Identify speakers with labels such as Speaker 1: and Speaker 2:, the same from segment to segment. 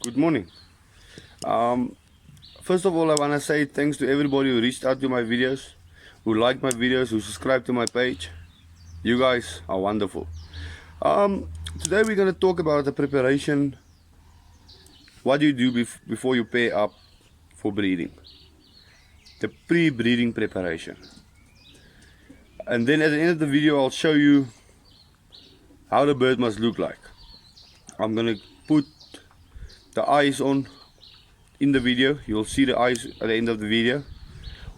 Speaker 1: Good morning. Um, First of all, I want to say thanks to everybody who reached out to my videos, who liked my videos, who subscribed to my page. You guys are wonderful. Today we're going to talk about the preparation. What do you do before you pair up for breeding? The pre-breeding preparation. And then at the end of the video, I'll show you how the bird must look like. I'm going to put the eyes on in the video. You'll see the eyes at the end of the video,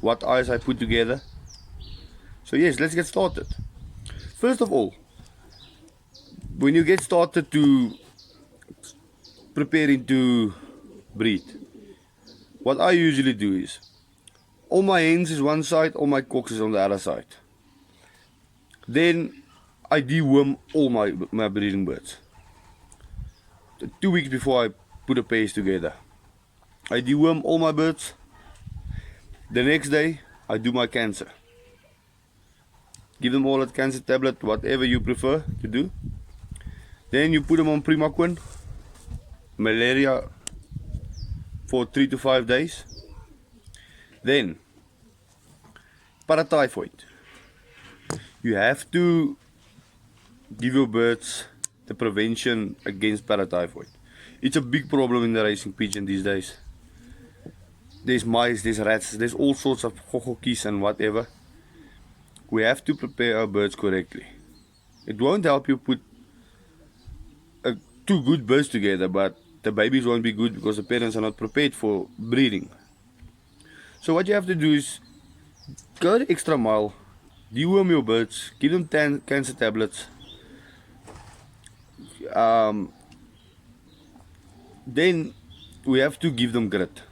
Speaker 1: what eyes I put together. So yes, let's get started. First of all, when you get started to preparing to breed, what I usually do is all my hens is one side, all my cocks is on the other side. Then I deworm all my breeding birds 2 weeks before I put the pairs together. I deworm all my birds. The next day I do my cancer. Give them all a cancer tablet, whatever you prefer to do. Then you put them on Primaquin, malaria for 3 to 5 days. Then paratyphoid. You have to give your birds the prevention against paratyphoid. It's a big problem in the racing pigeon these days. There's mice, there's rats, there's all sorts of hohokis and whatever. We have to prepare our birds correctly. It won't help you put two good birds together, but the babies won't be good because the parents are not prepared for breeding. So what you have to do is go the extra mile, deworm your birds, give them 10 cancer tablets. Then we have to give them grit.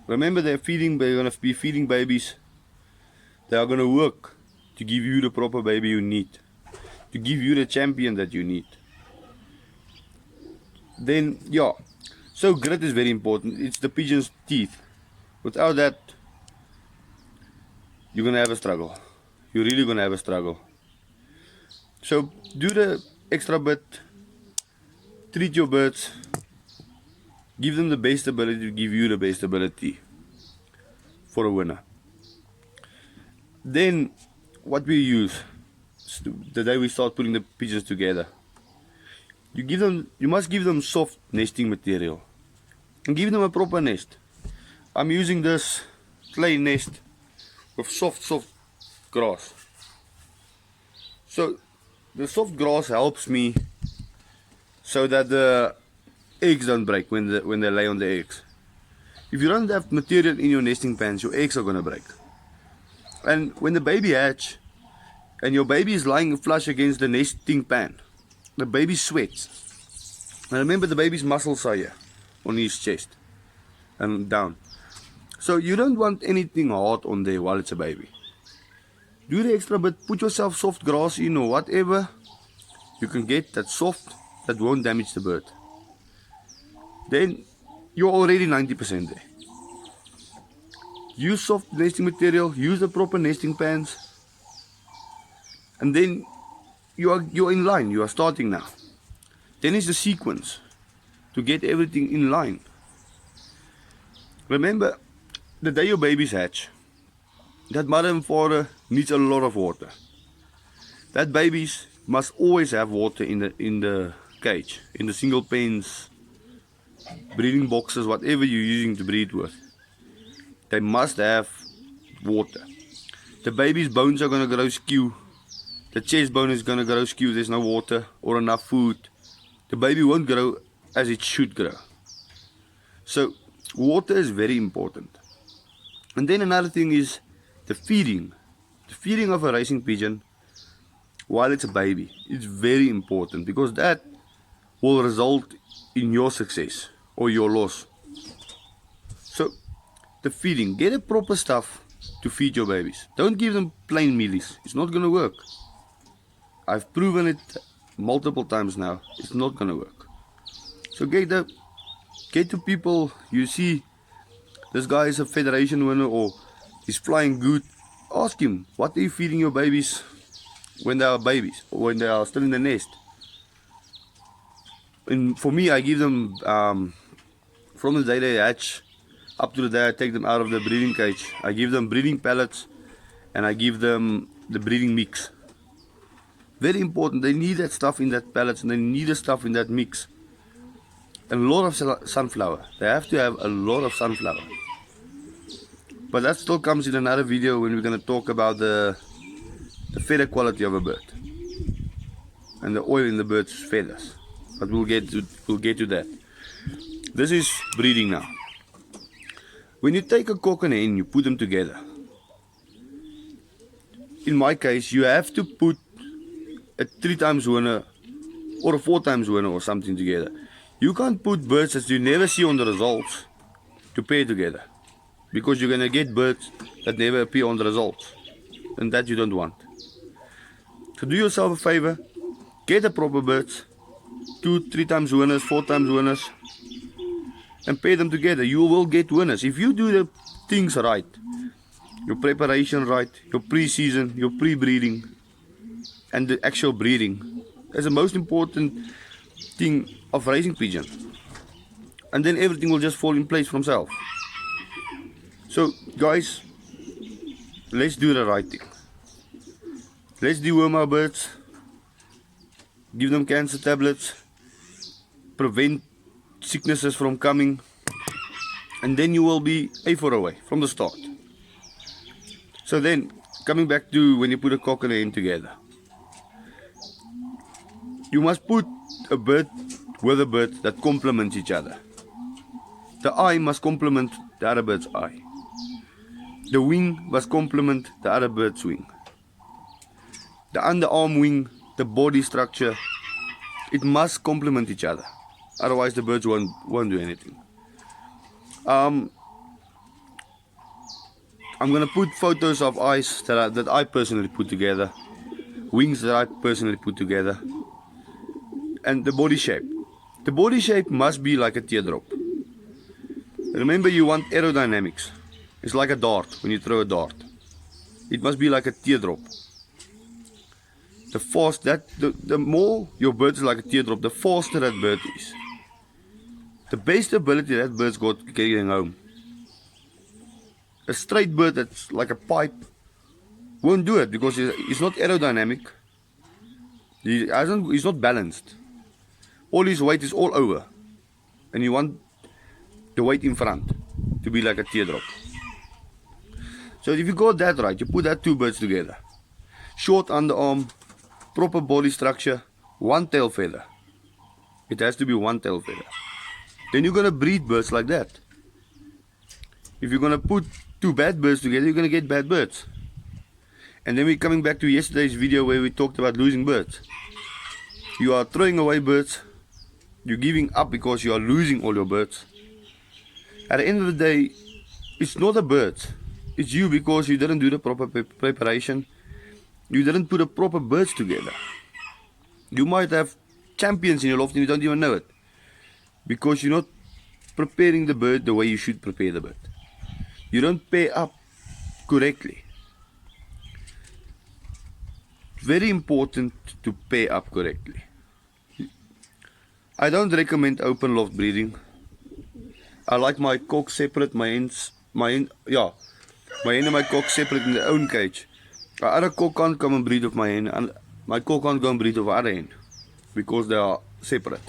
Speaker 1: Remember, they're going to be feeding babies. They are going to work to give you the proper baby you need, to give you the champion that you need. Then, yeah, so grit is very important. It's the pigeon's teeth. Without that, you're going to have a struggle. You're really going to have a struggle. So do the extra bit, treat your birds, give them the best ability to give you the best ability for a winner. Then what we use the day we start putting the pigeons together, you must give them soft nesting material and give them a proper nest. I'm using this clay nest with soft grass. So the soft grass helps me so that the eggs don't break when they lay on the eggs. If you don't have material in your nesting pans, your eggs are going to break. And when the baby hatch and your baby is lying flush against the nesting pan, the baby sweats. And remember, the baby's muscles are here on his chest and down. So you don't want anything hard on there while it's a baby. Do the extra bit, put yourself soft grass in or whatever you can get that's soft, that won't damage the bird. Then you're already 90% there. Use soft nesting material, use the proper nesting pans, and then you're in line, you are starting now. Then is the sequence to get everything in line. Remember, the day your babies hatch, that mother and father needs a lot of water. That babies must always have water in the cage, in the single pens, breeding boxes, whatever you're using to breed with. They must have water. The baby's bones are going to grow skew. The chest bone is going to grow skew. There's no water or enough food. The baby won't grow as it should grow. So water is very important. And then another thing is the feeding. The feeding of a racing pigeon while it's a baby is very important, because that will result in your success or your loss. So the feeding, get a proper stuff to feed your babies. Don't give them plain mealies. It's not going to work. I've proven it multiple times now. It's not going to work. So get to people. You see this guy is a federation winner or he's flying good. Ask him, what are you feeding your babies when they are babies or when they are still in the nest? And for me, I give them From the day they hatch up to the day I take them out of the breeding cage, I give them breeding pellets and I give them the breeding mix. Very important, they need that stuff in that pellets and they need the stuff in that mix. A lot of sunflower, they have to have a lot of sunflower. But that still comes in another video when we're going to talk about the feather quality of a bird and the oil in the bird's feathers. But we'll get to that. This is breeding now. When you take a cock and hen, you put them together. In my case, you have to put a 3 times winner or a 4 times winner or something together. You can't put birds that you never see on the results to pair together, because you're going to get birds that never appear on the results, and that you don't want. So do yourself a favor, get the proper birds, 2, 3 times winners, 4 times winners, and pair them together. You will get winners. If you do the things right, your preparation right, your pre-season, your pre-breeding, and the actual breeding, that's the most important thing of raising pigeon. And then everything will just fall in place from itself. So guys, let's do the right thing. Let's deworm our birds, give them cancer tablets, prevent sicknesses from coming, and then you will be A4 away from the start. So then, coming back to when you put a cock and a hen together, you must put a bird with a bird that complements each other. The eye must complement the other bird's eye. The wing must complement the other bird's wing. The underarm wing, the body structure, it must complement each other. Otherwise the birds won't do anything. I'm going to put photos of eyes that I personally put together, wings that I personally put together, and the body shape. The body shape must be like a teardrop. Remember, you want aerodynamics. It's like a dart when you throw a dart. It must be like a teardrop. The more your bird is like a teardrop, the faster that bird is. The best ability that bird's got getting home. A straight bird that's like a pipe won't do it because it's not aerodynamic. He's not balanced. All his weight is all over, and you want the weight in front to be like a teardrop. So if you got that right, you put that 2 birds together. Short underarm, proper body structure, 1 tail feather. It has to be 1 tail feather. Then you're gonna breed birds like that. If you're gonna put 2 bad birds together, you're gonna get bad birds. And then we're coming back to yesterday's video where we talked about losing birds. You are throwing away birds. You're giving up because you are losing all your birds. At the end of the day, it's not the birds. It's you, because you didn't do the proper preparation. You didn't put the proper birds together. You might have champions in your loft and you don't even know it, because you're not preparing the bird the way you should prepare the bird. You don't pair up correctly. Very important to pair up correctly. I don't recommend open loft breeding. I like my cock separate, my hen and my cock separate in their own cage. My other cock can't come and breed with my hen, and my cock can't go and breed with the other hen, because they are separate.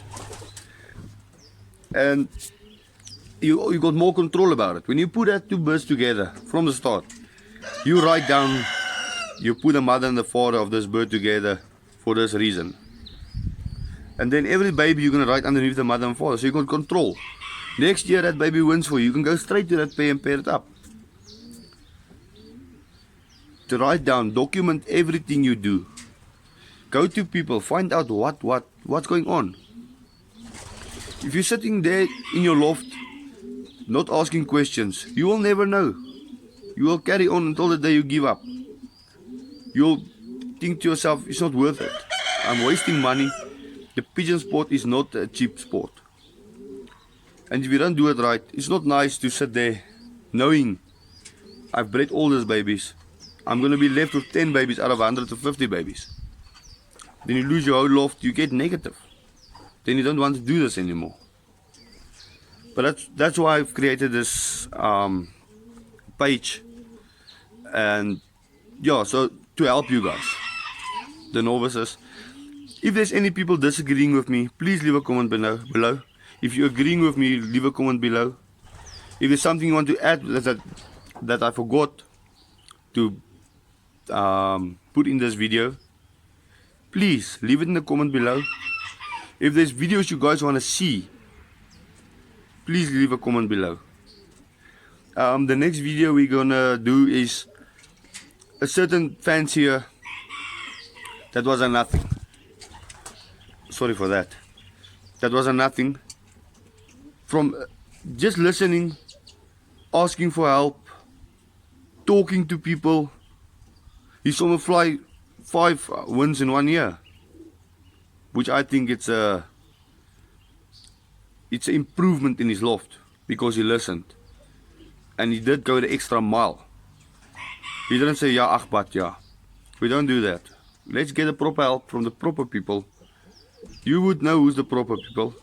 Speaker 1: And you got more control about it. When you put that 2 birds together from the start, you write down, you put the mother and the father of this bird together for this reason. And then every baby you're going to write underneath the mother and father, so you got control. Next year that baby wins for you, you can go straight to that pair and pair it up. To write down, document everything you do. Go to people, find out what's going on. If you're sitting there in your loft, not asking questions, you will never know. You will carry on until the day you give up. You'll think to yourself, it's not worth it. I'm wasting money. The pigeon sport is not a cheap sport. And if you don't do it right, it's not nice to sit there knowing I've bred all these babies. I'm going to be left with 10 babies out of 150 babies. Then you lose your whole loft, you get negative. Then you don't want to do this anymore. But that's why I've created this page, and yeah, so to help you guys, the novices. If there's any people disagreeing with me, please leave a comment below. If you're agreeing with me, leave a comment below. If there's something you want to add that I forgot to put in this video, please leave it in the comment below. If there's videos you guys want to see, please leave a comment below. The next video we're gonna do is a certain fancier that was a nothing. Sorry for that. That was a nothing. From just listening, asking for help, talking to people, he saw me fly 5 wins in 1 year, which I think it's an improvement in his loft because he listened and he did go the extra mile. He didn't say yeah, ach, but yeah. We don't do that. Let's get the proper help from the proper people. You would know who's the proper people,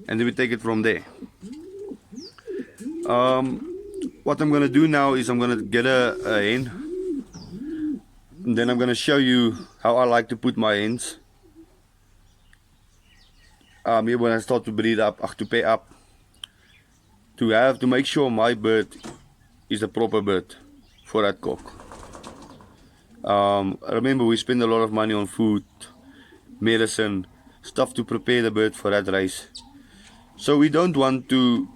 Speaker 1: and then we take it from there. What I'm gonna do now is I'm gonna get a hen, and then I'm gonna show you how I like to put my hens. Here when I start to breed up, to pay up, to make sure my bird is a proper bird for that cock. Remember, we spend a lot of money on food, medicine, stuff to prepare the bird for that race. So we don't want to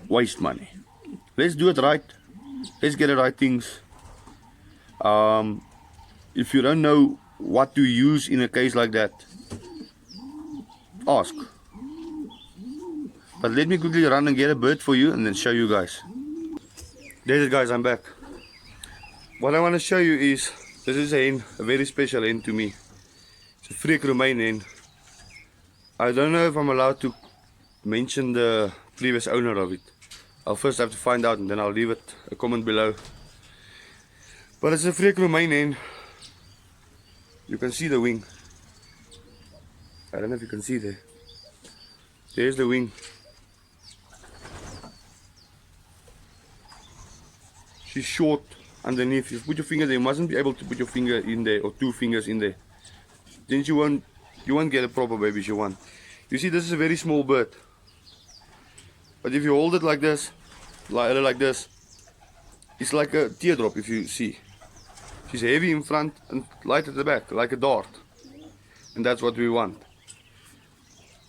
Speaker 1: waste money. Let's do it right. Let's get the right things. If you don't know what to use in a case like that, ask. But let me quickly run and get a bird for you and then show you guys. There it is, guys, I'm back. What I want to show you is, this is a hen, a very special hen to me. It's a Freek Romein hen. I don't know if I'm allowed to mention the previous owner of it. I'll first have to find out and then I'll leave it a comment below. But it's a Freek Romein hen. You can see the wing. I don't know if you can see there. There's the wing. She's short underneath. You put your finger there, you mustn't be able to put your finger in there or 2 fingers in there. Then you won't get a proper baby you want. You see, this is a very small bird. But if you hold it like this, like this, it's like a teardrop if you see. She's heavy in front and light at the back, like a dart. And that's what we want.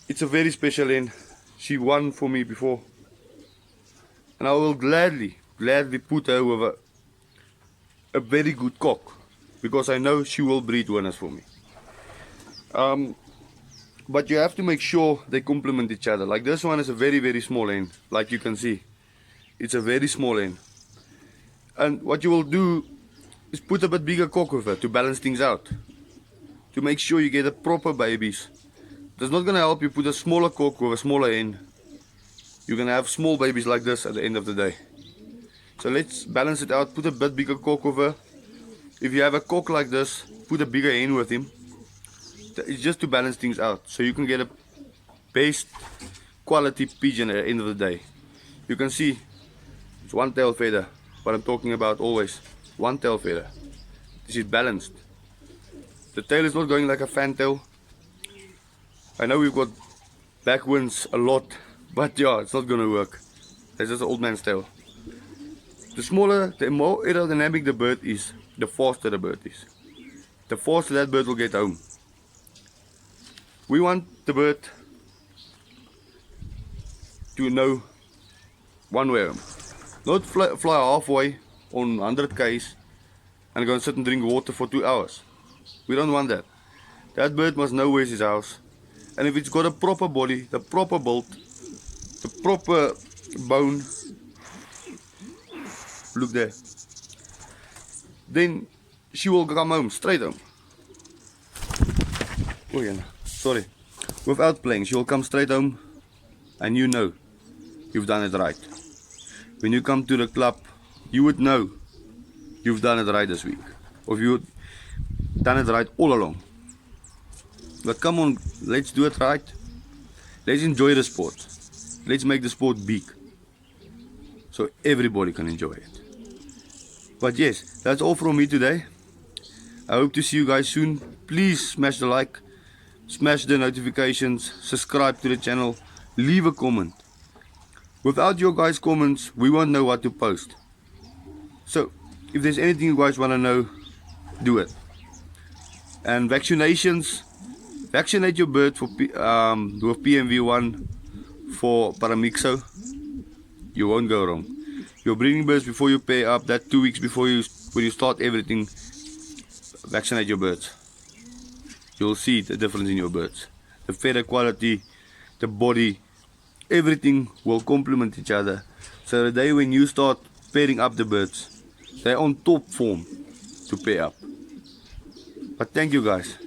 Speaker 1: It's a very special hen. She won for me before. And I will gladly put her with a very good cock. Because I know she will breed winners for me. But you have to make sure they complement each other. Like this one is a very, very small hen. Like you can see. It's a very small hen. And what you will do is put a bit bigger cock with her to balance things out. To make sure you get the proper babies. It's not going to help you put a smaller cock with a smaller hen. You're going to have small babies like this at the end of the day. So let's balance it out. Put a bit bigger cock with her. If you have a cock like this, put a bigger hen with him. It's just to balance things out. So you can get a best quality pigeon at the end of the day. You can see it's one tail feather. What I'm talking about always. One tail feather. This is balanced. The tail is not going like a fantail. I know we've got backwinds a lot, but yeah, it's not gonna work. That's just an old man's tail. The smaller, the more aerodynamic the bird is, the faster the bird is. The faster that bird will get home. We want the bird to know one way home. Not fly halfway on 100 k's and go and sit and drink water for 2 hours. We don't want that. That bird must know where's his house. And if it's got a proper body, the proper build, the proper bone, look there, then she will come home, straight home. Oh yeah, sorry. Without playing, she will come straight home and you know you've done it right. When you come to the club, you would know you've done it right this week. Or if you've done it right all along. But come on, let's do it right. Let's enjoy the sport. Let's make the sport big, so everybody can enjoy it. But yes, that's all from me today. I hope to see you guys soon. Please smash the like, smash the notifications, subscribe to the channel, leave a comment. Without your guys' comments, we won't know what to post. So, if there's anything you guys want to know, do it. And vaccinations, vaccinate your bird for with PMV1 for Paramyxo. You won't go wrong. Your breeding birds before you pair up, that 2 weeks before when you start everything, vaccinate your birds. You'll see the difference in your birds. The feather quality, the body, everything will complement each other. So the day when you start pairing up the birds, they're on top form to pair up. But thank you guys.